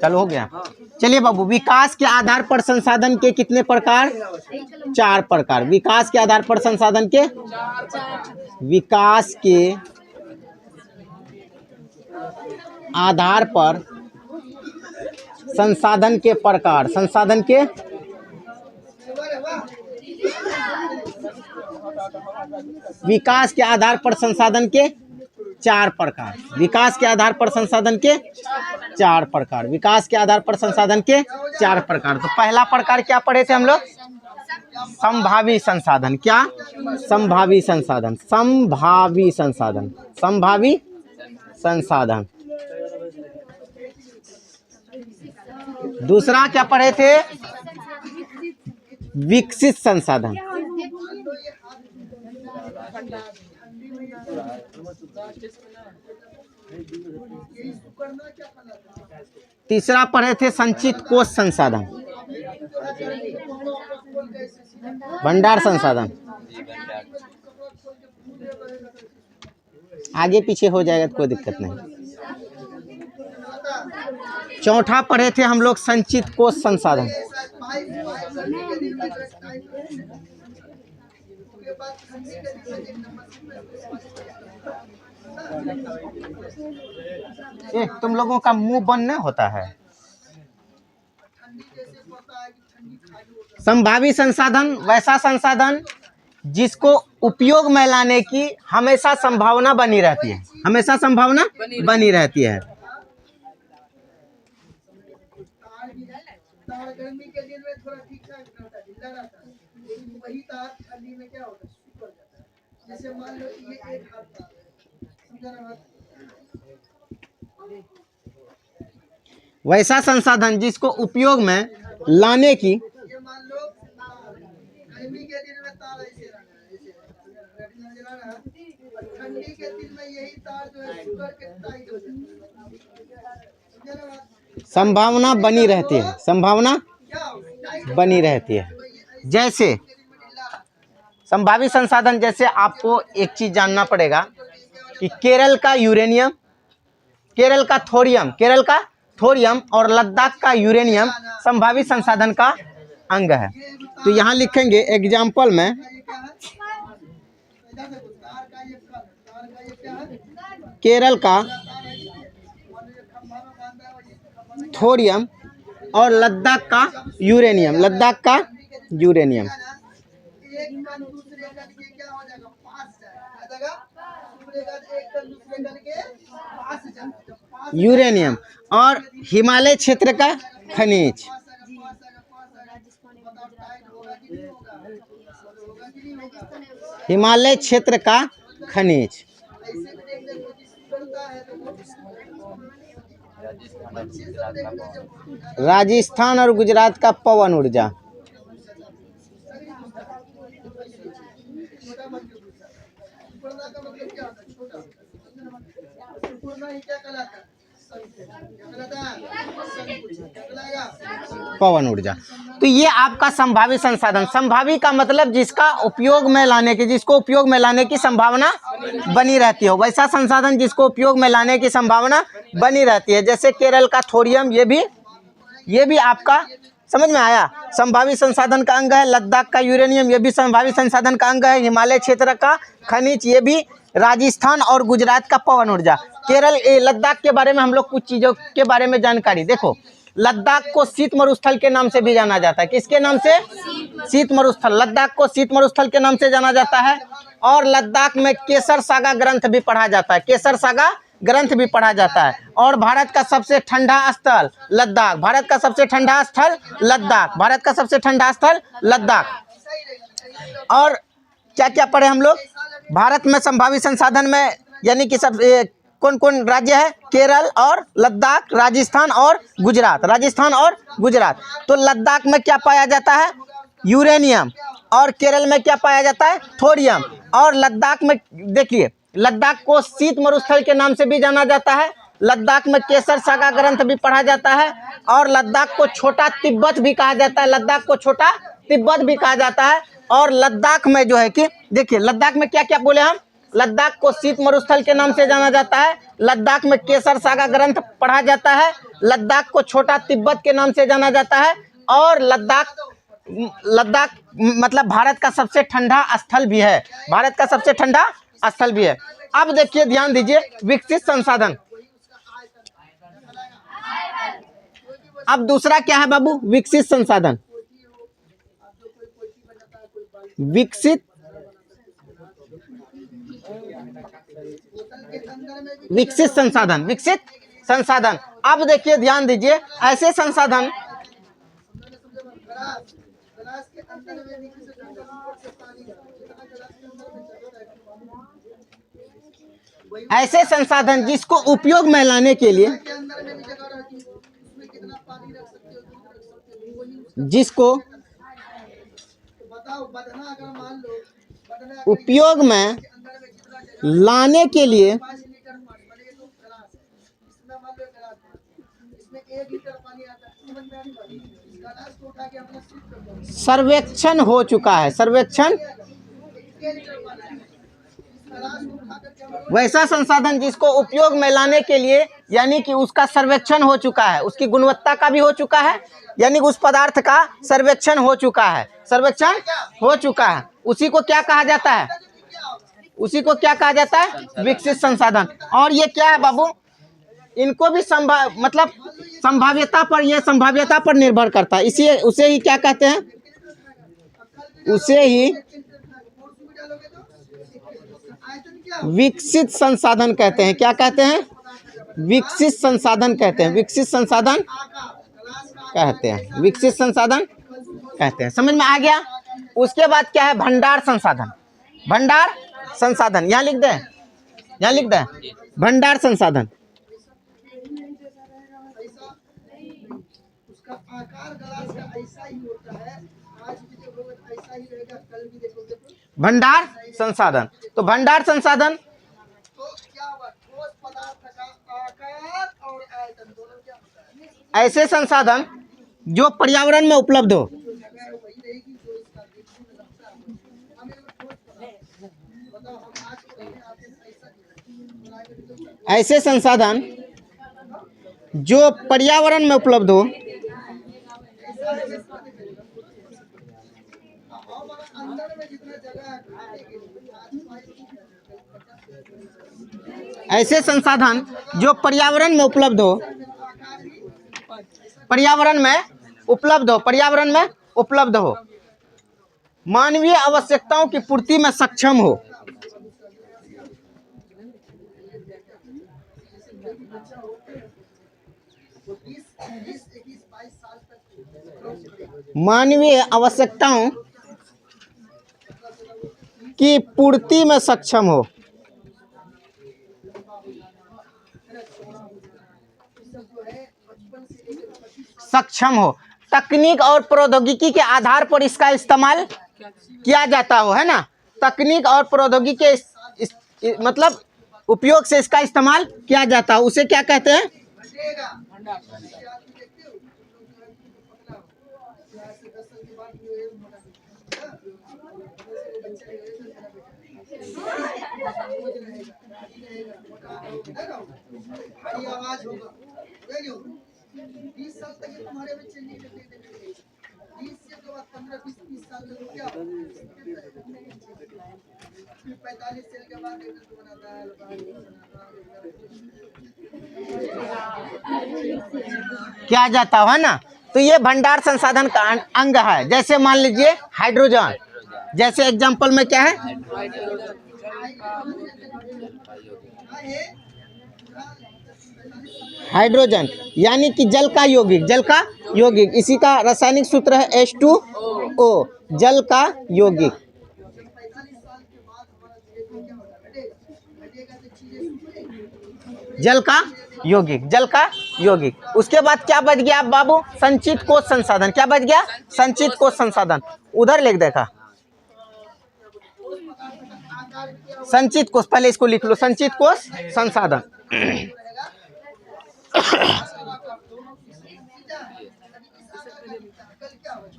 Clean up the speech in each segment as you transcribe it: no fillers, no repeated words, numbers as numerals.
चलो हो गया। चलिए बाबू, विकास के आधार पर संसाधन के कितने प्रकार? 4 प्रकार। विकास के आधार पर संसाधन के विकास के आधार पर संसाधन के प्रकार। संसाधन के विकास के आधार पर संसाधन के 4 प्रकार। विकास के आधार पर संसाधन के 4 प्रकार। विकास के आधार पर संसाधन के 4 प्रकार। तो पहला प्रकार क्या पढ़े थे हम लोग? संभावी संसाधन। क्या? संभावी संसाधन। संभावी संसाधन। संभावी संसाधन। दूसरा क्या पढ़े थे? विकसित संसाधन। तीसरा पढ़े थे संचित कोष संसाधन, भंडार संसाधन। आगे पीछे हो जाएगा तो कोई दिक्कत नहीं। चौथा पढ़े थे हम लोग संचित कोष संसाधन। तुम लोगों का मुंह बंद नहीं होता है। संभावी संसाधन वैसा संसाधन जिसको उपयोग में लाने की हमेशा संभावना बनी रहती है। हमेशा संभावना बनी रहती है। गर्मी के दिन में थोड़ा ठीक ठाक रहता है, ढीला रहता है, लेकिन वही तार ठंडी में क्या होता है? सूख जाता है। जैसे मान लो ये एक हाथ तार है, समझा ना बात? वैसा संसाधन जिसको उपयोग में लाने की, ये मान लो गर्मी के दिन में तार ऐसे रखा है, ऐसे रखा है, ठंडी के दिन में यही तार जो है सूख के टाइट हो जाता है। समझा ना बात? संभावना बनी रहती है। संभावना बनी रहती है। जैसे संभावी संसाधन, जैसे आपको एक चीज जानना पड़ेगा कि केरल का यूरेनियम, केरल का थोरियम और लद्दाख का यूरेनियम संभावी संसाधन का अंग है। तो यहाँ लिखेंगे एग्जाम्पल में, केरल का थोरियम और लद्दाख का यूरेनियम। लद्दाख का यूरेनियम यूरेनियम और हिमालय क्षेत्र का खनिज। हिमालय क्षेत्र का खनिज। राजस्थान और गुजरात का पवन ऊर्जा। पवन ऊर्जा। तो ये आपका संभावी संसाधन। संभावी का मतलब जिसका उपयोग में लाने की, जिसको उपयोग में लाने की संभावना बनी रहती हो, वैसा संसाधन जिसको उपयोग में लाने की संभावना बनी रहती है। जैसे केरल का थोरियम, ये भी आपका समझ में आया, संभावी संसाधन का अंग है। लद्दाख का यूरेनियम, ये भी संभावी संसाधन का अंग है। हिमालय क्षेत्र का खनिज, ये भी। राजस्थान और गुजरात का पवन ऊर्जा। केरल, लद्दाख के बारे में हम लोग कुछ चीज़ों के बारे में जानकारी देखो। लद्दाख को शीत मरुस्थल के नाम से भी जाना जाता है। किसके नाम से? शीत मरुस्थल। लद्दाख को शीत मरुस्थल के नाम से जाना जाता है। और लद्दाख में केसर सागा ग्रंथ भी पढ़ा जाता है। केसर सागा ग्रंथ भी पढ़ा जाता है। और भारत का सबसे ठंडा स्थल लद्दाख। भारत का सबसे ठंडा स्थल लद्दाख। भारत का सबसे ठंडा स्थल लद्दाख। और क्या क्या पढ़े हम लोग? भारत में संभावी संसाधन में यानी कि सब कौन कौन राज्य है? केरल और लद्दाख, राजस्थान और गुजरात। राजस्थान और गुजरात। तो लद्दाख में क्या पाया जाता है? यूरेनियम। और केरल में क्या पाया जाता है? थोरियम। और लद्दाख में देखिए, लद्दाख को शीत मरुस्थल के नाम से भी जाना जाता है। लद्दाख में केसर सागा ग्रंथ भी पढ़ा जाता है। और लद्दाख को छोटा तिब्बत भी कहा जाता है। लद्दाख को छोटा तिब्बत भी कहा जाता है। और लद्दाख में जो है कि देखिए, लद्दाख में क्या क्या बोले हम? लद्दाख को शीत मरुस्थल के नाम से जाना जाता है। लद्दाख में केसर सागा ग्रंथ पढ़ा जाता है। लद्दाख को छोटा तिब्बत के नाम से जाना जाता है, और लद्दाख लद्दाख मतलब भारत का सबसे ठंडा स्थल भी है, भारत का सबसे ठंडा स्थल भी है। अब देखिए, ध्यान दीजिए, विकसित संसाधन। अब दूसरा क्या है बाबू? विकसित संसाधन। विकसित संसाधन, विकसित संसाधन। अब देखिए, ध्यान दीजिए, ऐसे संसाधन जिसको उपयोग में लाने के लिए, जिसको उपयोग में लाने के लिए सर्वेक्षण हो चुका है, सर्वेक्षण। वैसा संसाधन जिसको उपयोग में लाने के लिए, यानी कि उसका सर्वेक्षण हो चुका है, उसकी गुणवत्ता का भी हो चुका है, यानी उस पदार्थ का सर्वेक्षण हो चुका है, सर्वेक्षण हो चुका है, उसी को क्या कहा जाता है? उसी को क्या कहा जाता है? विकसित संसाधन। और ये क्या है बाबू? इनको भी संभाव्यता पर, ये संभाव्यता पर निर्भर करता है, इसी उसे ही क्या कहते हैं? उसे ही विकसित संसाधन कहते हैं। क्या कहते हैं? विकसित संसाधन कहते हैं, विकसित संसाधन कहते हैं, विकसित संसाधन कहते हैं। समझ में आ गया? उसके बाद क्या है? भंडार संसाधन। भंडार संसाधन, यहाँ लिख दे, यहाँ लिख दे, भंडार संसाधन। भंडार संसाधन, तो भंडार संसाधन ऐसे संसाधन जो पर्यावरण में उपलब्ध हो, ऐसे संसाधन जो पर्यावरण में उपलब्ध हो, ऐसे संसाधन जो पर्यावरण में उपलब्ध हो, पर्यावरण में उपलब्ध हो, पर्यावरण में उपलब्ध हो, मानवीय आवश्यकताओं की पूर्ति में सक्षम हो, मानवीय आवश्यकताओं की पूर्ति में सक्षम हो, सक्षम हो, तकनीक और प्रौद्योगिकी के आधार पर इसका इस्तेमाल किया जाता हो, है ना? तकनीक और प्रौद्योगिकी के मतलब उपयोग से इसका इस्तेमाल किया जाता हो, उसे क्या कहते हैं? क्या जाता है ना? तो ये भंडार संसाधन का अंग है। जैसे मान लीजिए हाइड्रोजन, जैसे एग्जांपल में क्या है? हाइड्रोजन यानी कि जल का यौगिक, जल का यौगिक, इसी का रासायनिक सूत्र है H2O, जल का यौगिक, जल का यौगिक, जल का यौगिक। उसके बाद क्या बच गया बाबू? संचित कोश संसाधन। क्या बच गया? संचित कोश संसाधन। उधर लिख देखा, संचित कोश, पहले इसको लिख लो, संचित कोश संसाधन।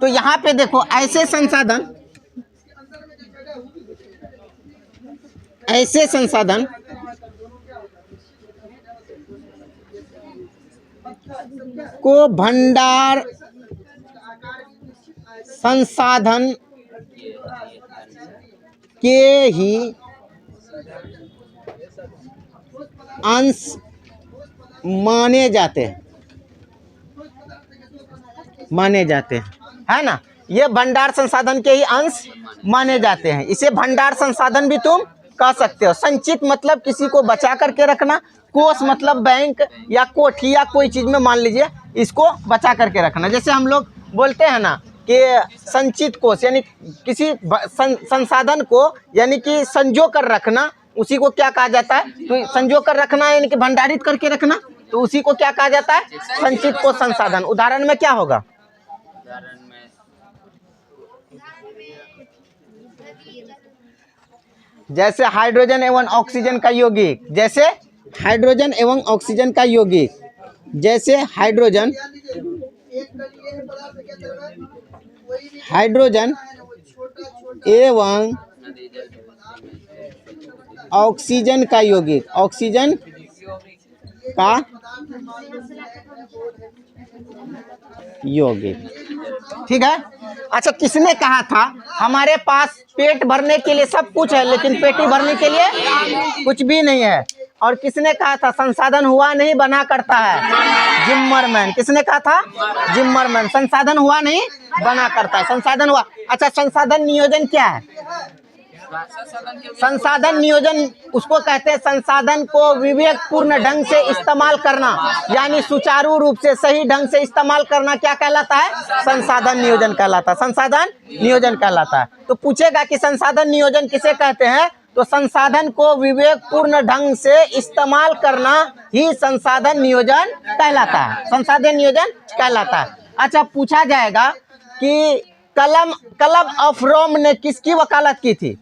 तो यहाँ पे देखो, ऐसे संसाधन, ऐसे संसाधन को भंडार संसाधन के ही अंश माने जाते हैं, है ना। ये भंडार संसाधन के ही अंश माने जाते हैं। इसे भंडार संसाधन भी तुम कह सकते हो। संचित मतलब किसी को बचा करके रखना, कोष मतलब बैंक या कोठी या कोई चीज में मान लीजिए इसको बचा करके रखना। जैसे हम लोग बोलते हैं ना कि संचित कोष यानी किसी संसाधन को यानी कि संजो कर रखना, उसी को क्या कहा जाता है? तो संजो कर रखना यानी कि भंडारित करके रखना, तो उसी को क्या कहा जाता है? संचित कोष संसाधन। उदाहरण में क्या होगा? जैसे हाइड्रोजन एवं ऑक्सीजन का यौगिक, जैसे हाइड्रोजन एवं ऑक्सीजन का यौगिक, जैसे हाइड्रोजन एवं ऑक्सीजन का यौगिक, ऑक्सीजन का यौगिक, ठीक है। अच्छा, किसने कहा था हमारे पास पेट भरने के लिए सब कुछ है लेकिन पेटी भरने के लिए कुछ भी नहीं है? और किसने कहा था संसाधन हुआ नहीं बना करता है? जिम्मरमैन। किसने कहा था? जिम्मरमैन। संसाधन हुआ नहीं बना करता है, संसाधन हुआ। अच्छा, संसाधन नियोजन क्या है? संसाधन नियोजन उसको कहते हैं संसाधन को विवेकपूर्ण ढंग से इस्तेमाल करना, यानी सुचारू रूप से सही ढंग से इस्तेमाल करना क्या कहलाता है? संसाधन नियोजन कहलाता है। संसाधन नियोजन कहलाता है। तो पूछेगा कि संसाधन नियोजन किसे कहते हैं, तो संसाधन को विवेकपूर्ण ढंग से इस्तेमाल करना ही संसाधन नियोजन कहलाता है, संसाधन नियोजन कहलाता है। अच्छा, पूछा जाएगा कि क्लब ऑफ रोम ने किसकी वकालत की थी?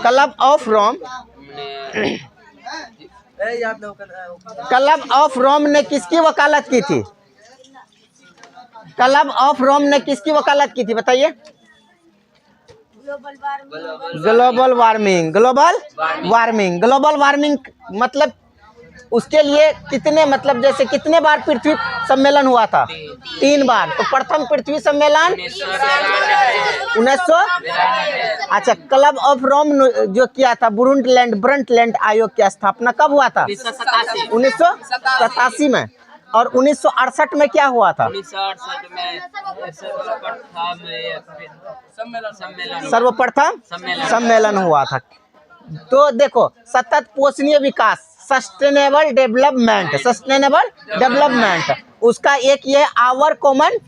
Club of Rome, club of Rome ने किसकी वकालत की थी? क्लब ऑफ रोम ने किसकी वकालत की थी बताइए? Global warming. Global warming, global warming मतलब उसके लिए कितने मतलब जैसे कितने बार पृथ्वी सम्मेलन हुआ था? 3 बार। तो प्रथम पृथ्वी सम्मेलन 1900। अच्छा, क्लब ऑफ रोम जो किया था ब्रंटलैंड आयोग की स्थापना कब हुआ था? 1987 में। और 1968 में क्या हुआ था? 1968 में सर्वप्रथम सम्मेलन हुआ था। तो देखो, सतत पोषणीय विकास, सस्टेनेबल डेवलपमेंट, उसका एक ये आवर कॉमन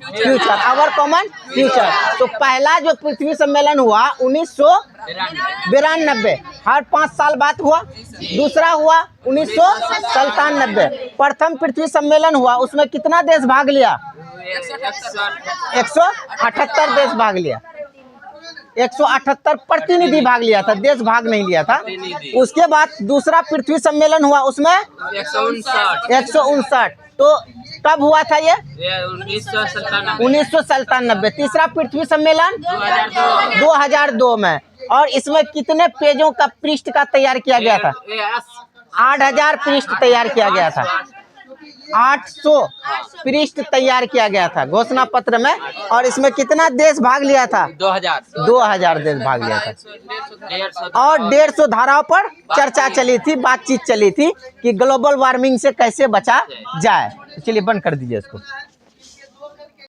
फ्यूचर। तो पहला जो पृथ्वी सम्मेलन हुआ 1992, हर 5 साल बाद हुआ। दूसरा हुआ 1997, प्रथम पृथ्वी सम्मेलन हुआ, उसमें कितना देश भाग लिया? 178 देश भाग लिया। 178 प्रतिनिधि भाग लिया था, देश भाग नहीं लिया था। उसके बाद दूसरा पृथ्वी सम्मेलन हुआ, उसमें 159। तो कब हुआ था ये? 1997। तीसरा पृथ्वी सम्मेलन 2002 में। और इसमें कितने पेजों का पृष्ठ का तैयार किया गया था? 8000 पृष्ठ तैयार किया गया था। 800 पृष्ठ तैयार किया गया था घोषणा पत्र में। और इसमें कितना देश भाग लिया था? 2000 देश भाग लिया था। और 150 धाराओं पर चर्चा चली थी, बातचीत चली थी कि ग्लोबल वार्मिंग से कैसे बचा जाए। चलिए बंद कर दीजिए इसको।